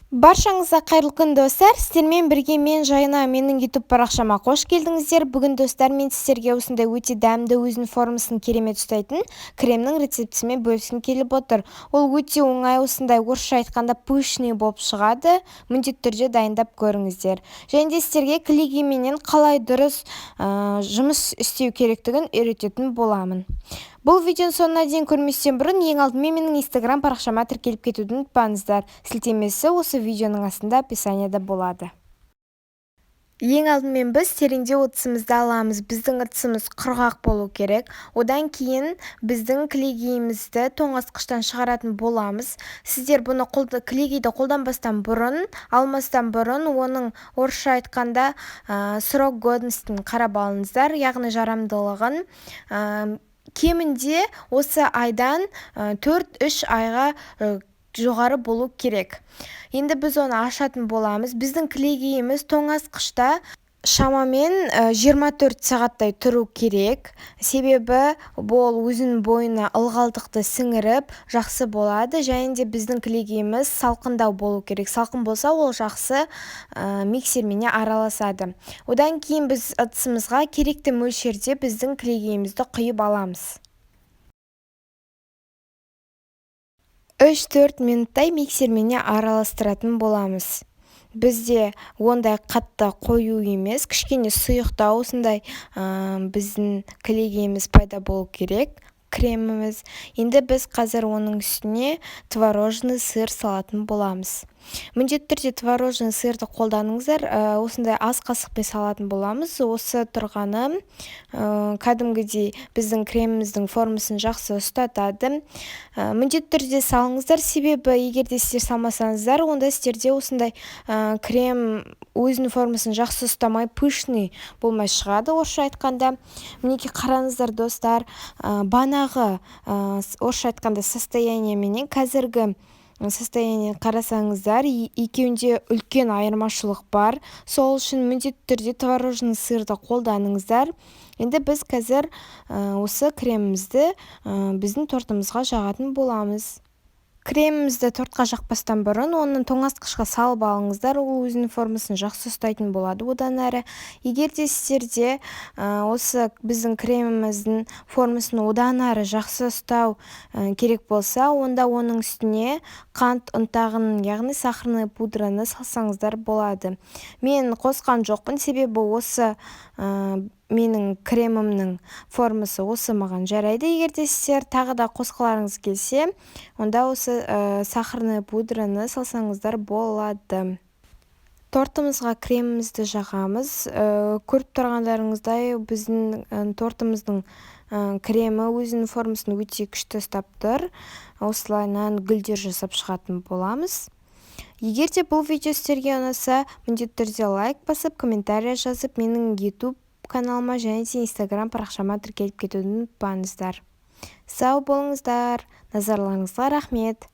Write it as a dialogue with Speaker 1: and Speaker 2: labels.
Speaker 1: Баршаңызға қайырлы күн достар, сіздермен бірге мен Жайна, менің YouTube парақшама қош келдіңіздер. Бүгін достар, мен сіздерге осындай өте дәмді, өзінің формасын керемет ұстайтын кремнің рецептісімен бөліскім келіп отыр. Ол өте оңай, осындай орысша айтқанда пышный болып шығады. Міндетті түрде дайындап көріңіздер. Және де сіздерге клейгейменен қалай дұрыс жұмыс істеу керектігін үйрететін боламын. Бұл видеоның соңына дейін көрместен бұрын ең алдымен менің Instagram парақшама тіркеліп кетуді ұмытпаңыздар. Сілтемесі осы видеоның астында описанияда болады. Ең алдымен біз тереңдеу ыдысымызды аламыз. Біздің ыдысымыз құрғақ болу керек. Одан кейін біздің клейгейімізді тоңазытқыштан шығаратын боламыз. Сіздер бұны клейгейді қолданбастан бұрын, алмастан бұрын, оның орысша айтқанда срок годностін қарап алыңыздар, яғни жарамдылығын. Кемінде осы айдан 4-3 айға жоғары болу керек. Енді біз оны ашатын боламыз. Біздің клейгейіміз тоңазытқышта шамамен 24 сағаттай тұру керек. Себебі бұл өзінің бойына ылғалдықты сіңіріп жақсы болады. Және де біздің клейгейіміз салқындау болу керек. Салқын болса, ол жақсы миксерменен араласады. Одан кейін біз ыдысымызға керекті мөлшерде біздің клейгейімізді құйып аламыз. 3-4 минуттай миксерменен араластыратын боламыз. Бізде ондай қатты қою емес, кішкене сұйықтау, осындай біздің клейгейіміз пайда болу керек, креміміз. Енді біз қазір оның үстіне творожный сыр салатын боламыз. Міндетті түрде творожный сырды қолданыңыздар, осындай аз қасықпен салатын боламыз. Осы тұрғаны кәдімгідей біздің креміміздің формасын жақсы ұстатады. Міндетті түрде салыңыздар, себебі егер де сіздер салмасаңыздар, онда сіздерде осындай крем өзінің формасын жақсы ұстамай, пышный болмай шығады. Орысша айтқанда, мінекей қараңыздар достар, банағы орысша айтқанда состояниеменен қазіргі состояние қарасаңыздар, екеуінде үлкен айырмашылық бар. Сол үшін міндетті түрде творожный сырды қолданыңыздар. Енді біз қазір осы кремімізді біздің тортымызға жағатын боламыз. Кремімізді тортқа жақпастан бұрын, оның тоңазытқышқа салып алыңыздар, ол өзінің формасын жақсы ұстайтын болады. Одан әрі, егер де сіздерде осы біздің креміміздің формасын одан әрі жақсы ұстау керек болса, онда оның үстіне қант ұнтағын, яғни сахарный пудраны салсаңыздар болады. Мен қосқан жоқпын, себебі осы менің кремімнің формасы осы маған жарайды. Егер де сіздер тағы да қосқыларыңыз келсе, онда осы сахарный пудраны салсаңыздар болады. Тортымызға кремімізді жағамыз. Көріп тұрғандарыңыздай, біздің тортымыздың кремі өзінің формасын өте күшті ұстап тұр. Осылайынан гүлдер жасап шығатын боламыз. Егер де бұл видео сіздерге ұнаса, міндетті түрде лайк басып, комментария жазып, менің YouTube каналыма және де Instagram парақшама тіркеліп кетуді ұмытпаңыздар. Сау болыңыздар. Назарларыңызға рахмет.